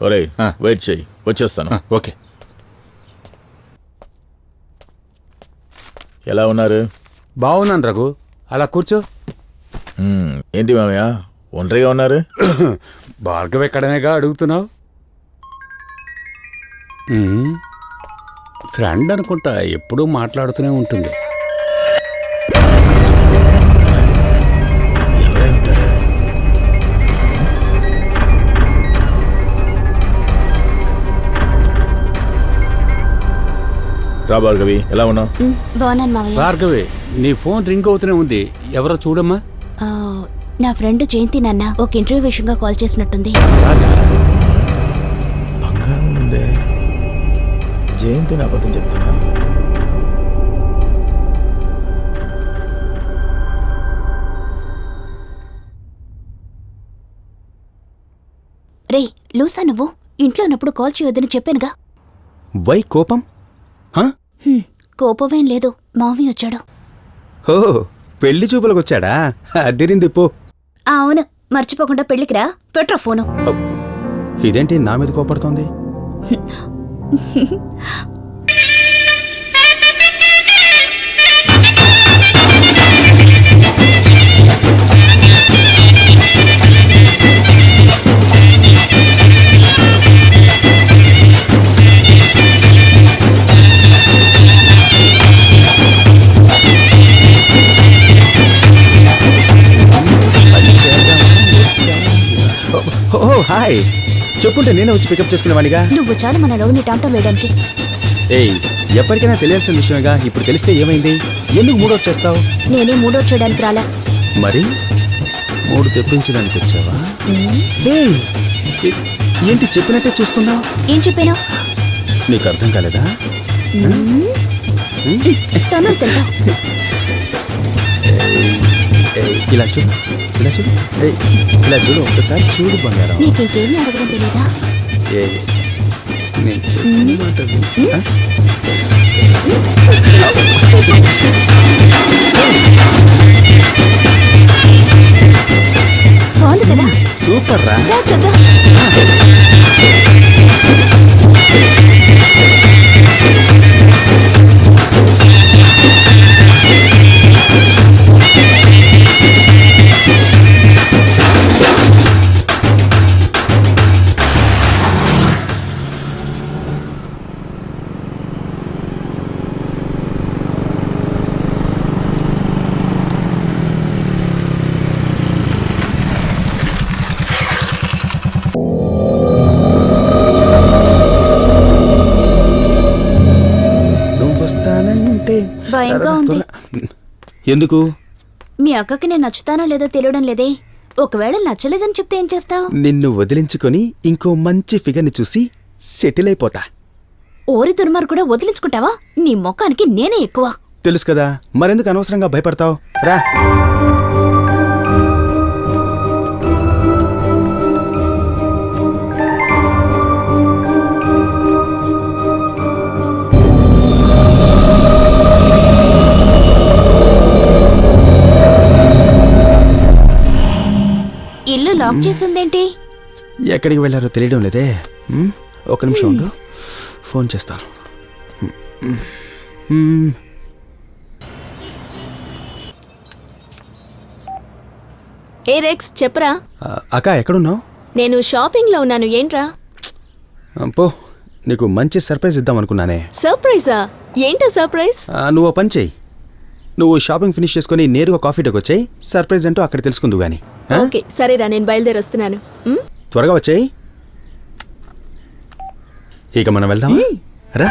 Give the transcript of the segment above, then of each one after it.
ఒరే వెయిట్ చెయ్యి, వచ్చేస్తాను. ఓకే. ఎలా ఉన్నారు? బాగున్నాను రఘు, అలా కూర్చో. ఏంటి మామయ్య ఒంటరిగా ఉన్నారు? భార్గవ్ ఎక్కడనేగా అడుగుతున్నావు? ఫ్రెండ్ అనుకుంటా, ఎప్పుడూ మాట్లాడుతూనే ఉంటుంది. ఎవరే ఉంటారు? రా భార్గవి, ఎలా ఉన్నావు? బాగున్నాను మావయ్య. భార్గవి, నీ ఫోన్ రింగ్ అవుతూనే ఉంది, ఎవరో చూడమ్మా. నా ఫ్రెండ్ జయంతి నాన్న ఒక ఇంటర్వ్యూ విషయంగా కాల్ చేసినట్టుంది. బంగారం ఉందే. జయంతి నా అబద్ధం చెప్తున్నా? రే లూసా, నువ్వు ఇంట్లో ఉన్నప్పుడు కాల్ చేయొద్దని చెప్పానుగా. వై కోపం? కోపమేం లేదు, మావి వచ్చాడు. ఓ, పెళ్లి చూపులకు వచ్చాడా? అదిరింది పో. అవును, మర్చిపోకుండా పెళ్లికి రా. Petra phone. ఇదేంటి నా మీద కోపడుతోంది? ఓ హాయ్, చెప్పుంటే నేనే వచ్చి పికప్ చేసుకునేవాడిగా. నువ్వు చాలు మన లవ్ ని టాంటం వేయడానికి. ఏయ్, ఎప్పటికైనా తెలియాల్సిన విషయమేగా. ఇప్పుడు తెలిస్తే ఏమైంది? ఎందుకు మూడో చేస్తావు? నేనే మూడో చేయడానికి రాలా. మరి మూడు తెప్పించడానికి వచ్చావా? ఏయ్, ఏంటి చెప్పినట్టే చూస్తున్నావు? ఏం చెప్పాను? నీకు అర్థం కాలేదా? తను తెలుసా? ఇలా చూడు, ఇలా చూడు, ఇలా చూడు, ఒక్కసారి చూడు బంగారం. నీకు ఇంకేమీ అడగడం తెలీదా? నేను చెప్పిన మాట విను. బాగుంది కదా? సూపర్ రా. రా చూద్దాం. భయంగా ఉంది. ఎందుకు? మీ అక్కకి నేను నచ్చుతానో లేదో తెలియడం లేదే. ఒకవేళ నచ్చలేదని చెప్తే ఏం చేస్తావు? నిన్ను వదిలించుకొని ఇంకో మంచి ఫిగర్ని చూసి సెటిల్ అయిపోతా. ఓరి దుర్మార్ కూడా వదిలించుకుంటావా? నీ మొక్కానికి నేనే ఎక్కువ. తెలుసు కదా, మరెందుకు అనవసరంగా భయపడతావు? రా. ఇల్లు లాక్ చేసిందేంటి? ఎక్కడికి వెళ్ళారో తెలియడం లేదే. ఒక నిమిషం ఉండు, ఫోన్ చేస్తాను. ఏ రెక్స్, చెప్పరా. అక్క ఎక్కడున్నావు? నేను షాపింగ్ లో ఉన్నాను. ఏంట్రా? పో, నీకు మంచి సర్ప్రైజ్ ఇద్దాం అనుకున్నానే. సర్ప్రైజా? ఏంటో సర్ప్రైజ్? నువ్వు పని చెయ్యి, నువ్వు షాపింగ్ ఫినిష్ చేసుకుని నేరుగా కాఫీ డేకి వచ్చాయి. సర్ప్రైజ్ అంటూ అక్కడ తెలుసుకుందు గాని. ఓకే సరేరా, నేను బయలుదేరి వస్తున్నాను. త్వరగా వచ్చాయి. ఇక మనం వెళ్దామా? రా.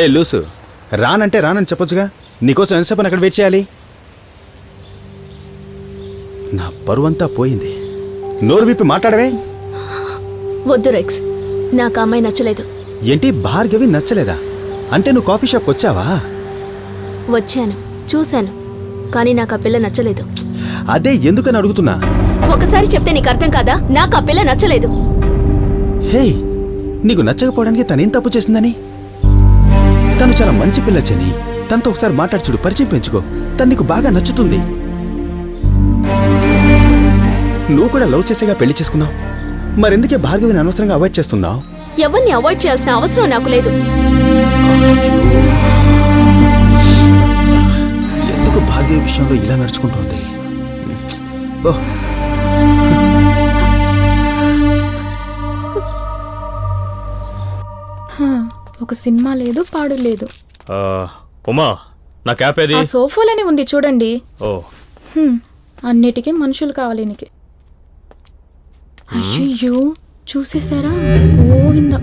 ఏ లూసు, రానంటే రానని చెప్పొచ్చుగా. నీకోసం ఎంతసేపు అక్కడ వెయిట్ చేయాలి? నా పరువంతా పోయింది. నోరు విప్పి మాట్లాడవే. వద్దు రెక్స్, నాకు ఆ అమ్మాయి నచ్చలేదు. ఏంటి భార్గవి నచ్చలేదా? అంటే నువ్వు కాఫీ షాప్కి వచ్చావా? వచ్చాను, చూశాను, కానీ నాకు ఆ పిల్ల నచ్చలేదు. అదే ఎందుకని అడుగుతున్నా. ఒకసారి చెప్తే నీకు అర్థం కాదా? నాకు ఆ పిల్ల నచ్చలేదు. హే, నీకు నచ్చకపోవడానికి తనేం తప్పు చేసిందని? తను చాలా మంచి పిల్ల చెని. తనతో ఒకసారి మాట్లాడి చూడు, పరిచయం పెంచుకో. తను నీకు బాగా నచ్చుతుంది. నువ్వు కూడా లవ్ చేసేగా పెళ్లి చేసుకున్నావు. మరెందుకే భార్గవిని అనవసరంగా అవాయిడ్ చేస్తున్నావు? ఎవరిని అవాయిడ్ చేయాల్సిన అవసరం నాకు లేదు. ఎందుకు భార్గవి విషయంలో ఇలా నడుచుకుంటుంది? ఓహ్, ఒక సినిమా లేదు, పాడు లేదు. ఉమా, నా క్యాప్ ఏది? ఆ సోఫాలోనే ఉంది చూడండి. ఓ, అన్నిటికీ మనుషులు కావాలి నీకు. అయ్యో, చూసేశారా? గోవింద.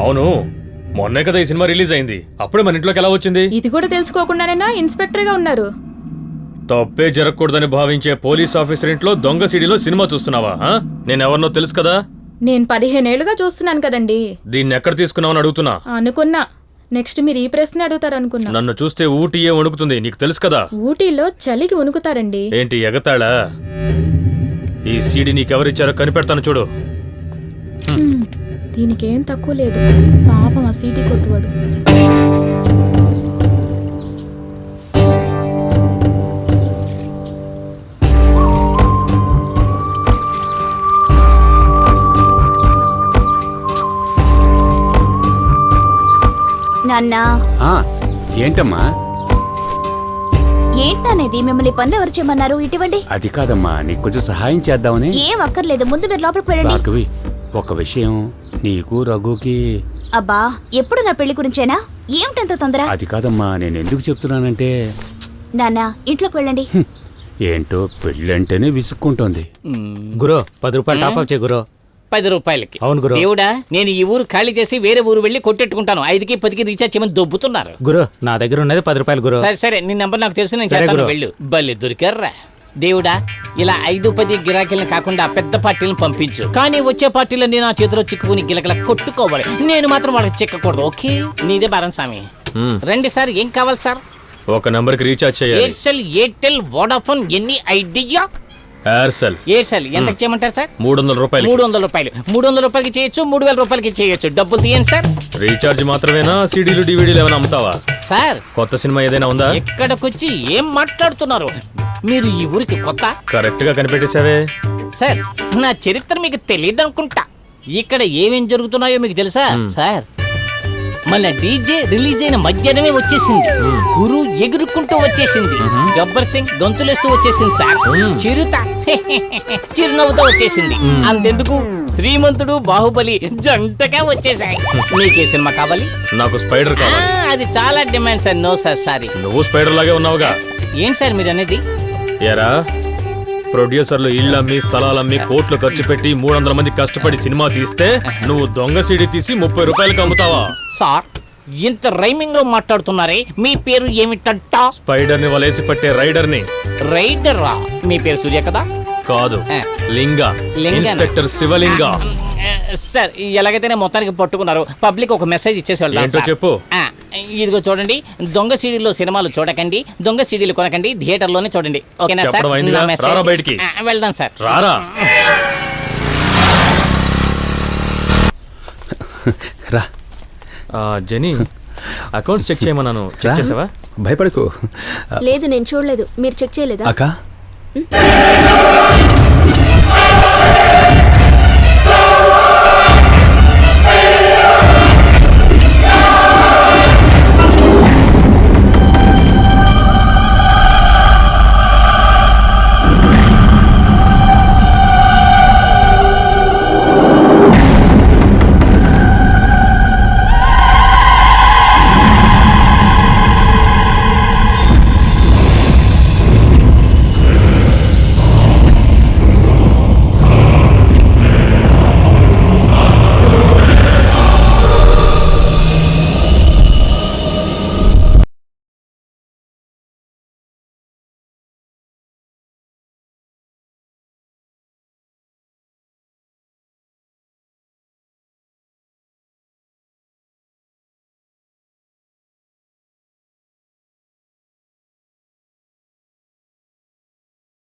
అవును, మొన్నే కదా ఈ సినిమా రిలీజ్ అయింది. అప్పుడే మన ఇంట్లోకి ఎలా వచ్చింది? ఇది కూడా తెలుసుకోకుండానేనా ఇన్స్పెక్టర్ గా ఉన్నారు? తప్పే జరగకూడదని భావించే పోలీస్ ఆఫీసర్ ఇంట్లో దొంగ సీడీలో సినిమా చూస్తున్నావా? నేనెవరినో తెలుసు కదా. నేను 15 ఏళ్లుగా చూస్తున్నాను కదండి. దీన్ని ఎక్కడ తీసుకున్నావని అడుగుతున్నా. అనుకున్నా నెక్స్ట్ మీరు ఈ ప్రశ్న అడుగుతారు అనుకున్నా. నన్ను చూస్తే ఊటీయే వణుకుతుంది, నీకు తెలుసు కదా. ఊటీలో చలికి వణుకుతారండి. ఏంటి ఎగతాళా? ఈ సీడీ నీకెవరిచ్చారో కనిపెడతాను చూడు. దీనికేం తక్కువ లేదు. పాపం ఆ సీటీ కొట్టువాడు. నాన్నా, ఆ, ఏంటమ్మా? ఏంటనేది? మిమ్మల్ని పనులు ఎవరు చేయమన్నారు? ఇటువంటి అది కాదమ్మా, నీకు కొంచెం సహాయం చేద్దామని. ఏం అక్కర్లేదు, ముందు మీరు లోపలికి వెళ్ళండి. భార్గవి, ఒక విషయం, నీకు రఘుకి. అబ్బా, ఎప్పుడు నా పెళ్లి గురించేనా? ఏమిటంత తొందర? అది కాదమ్మా, నేను ఎందుకు చెప్తున్నానంటే, నాన్న, ఇంట్లోకి వెళ్ళండి. ఏంటో పెళ్ళంటేనే విసుక్కుంటోంది. గురో 10 రూపాయలు టాప్అప్ చేయ గురో. 10 రూపాయలకి? అవును గురు. దేవుడా, నేను ఈ ఊరు ఖాళీ చేసి వేరే ఊరు వెళ్ళి కొట్టెట్టుకుంటాను. 5కి 10కి రీఛార్జ్ చేయమని దొబ్బుతున్నారు. గురో, నా దగ్గర ఉన్నది 10 రూపాయలు గురో. సరే, నీ నెంబర్ నాకు తెలుసు, నేను సరే చేస్తాను, గురు. వెళ్ళు. బల్లి దొరికారా దేవుడా. ఇలా 5-10 గిరాకీలను కాకుండా పెద్ద పార్టీలను పంపించు. కానీ వచ్చే పార్టీలన్నీ నా చేతిలో చిక్కుకుని గిలకల కొట్టుకోవాలి. నేను మాత్రం వాళ్ళకి చిక్కకూడదు. ఓకే, నీదే భారం స్వామి. రండి సార్, ఏం కావాలి సార్? ఒక నంబర్కి రీఛార్జ్ చేయాలి. ఎయిర్సెల్, ఎయిర్టెల్, వోడాఫోన్, ఎన్ని ఐడియా? ఎయిర్సెల్ ఎంతకు చేయమంటారు సార్? 300 రూపాయలు. 300 రూపాయలు. 300 రూపాయలకి చేయొచ్చు, 3000 రూపాయలకి చేయొచ్చు. డబ్బులు తీయండి సార్. రీఛార్జ్ మాత్రమేనా? సీడీలు డివిడీలు ఏమైనా అమ్ముతావా? సార్, కొత్త సినిమా ఏదైనా ఉందా? ఎక్కడికొచ్చి ఏం మాట్లాడుతున్నారు? మీరు ఈ ఊరికి కొత్త? కరెక్ట్ గా కనిపెట్టేశావే. సార్, నా చరిత్ర మీకు తెలియదు అనుకుంటా. ఇక్కడ ఏమేం జరుగుతున్నాయో మీకు తెలుసా సార్? మళ్ళీ డీజే రిలీజ్ అయిన మధ్యాహ్నమే వచ్చేసింది. గురు ఎగురుకుంటూ వచ్చేసింది. గబ్బర్ సింగ్ గొంతులేస్తూ వచ్చేసింది సార్. చిరుత చిరునవ్వుతో వచ్చేసింది. అంతెందుకు, శ్రీమంతుడు, బాహుబలి జంటగా వచ్చేసాయి. మీకే సినిమా కావాలి? నాకు స్పైడర్ కావాలి. అది చాలా demand sir. No sir, sorry. నువ్వు స్పైడర్ లాగే ఉన్నావుగా. ఏం సార్ మీరు అనేది? ఏరా, ప్రొడ్యూసర్లు ఇళ్ళమ్మి స్థలాలమ్మి కోట్లు ఖర్చు పెట్టి 300 మంది కష్టపడి సినిమా తీస్తే నువ్వు దొంగ సీడీ తీసి 30 రూపాయలకి అమ్ముతావా? సార్, ఇంత రైమింగ్ లో మాట్లాడుతున్నారే. మీ పేరు ఏమిటంట? స్పైడర్ ని వలేసి పట్టే రైడర్ ని. రైడరా? మీ పేరు సూర్య కదా? కాదు, లింగ. లింగనా? ఇన్స్పెక్టర్ శివలింగ. సార్, ఎలాగైతేనే మొత్తానికి పట్టుకున్నారు. పబ్లిక్ ఒక మెసేజ్ ఇచ్చేసి వెళ్దాం ఏంటో సార్. చెప్పు. ఇదిగో చూడండి, దొంగ సీడీలో సినిమాలు చూడకండి, దొంగ సీడీలు కొనకండి, థియేటర్లోనే చూడండి. ఓకేనా సార్? చెప్పడం అయిందిగా? నా మెసేజ్. రారా బయటికి. వెళ్దాం సార్. రారా. రా. జెనీ, అకౌంట్స్ చెక్ చేయమన్నాను, రా. చెక్ చేసావా? భయపడకు. లేదు, నేను చూడలేదు. మీరు చెక్ చేయలేదా? అక్క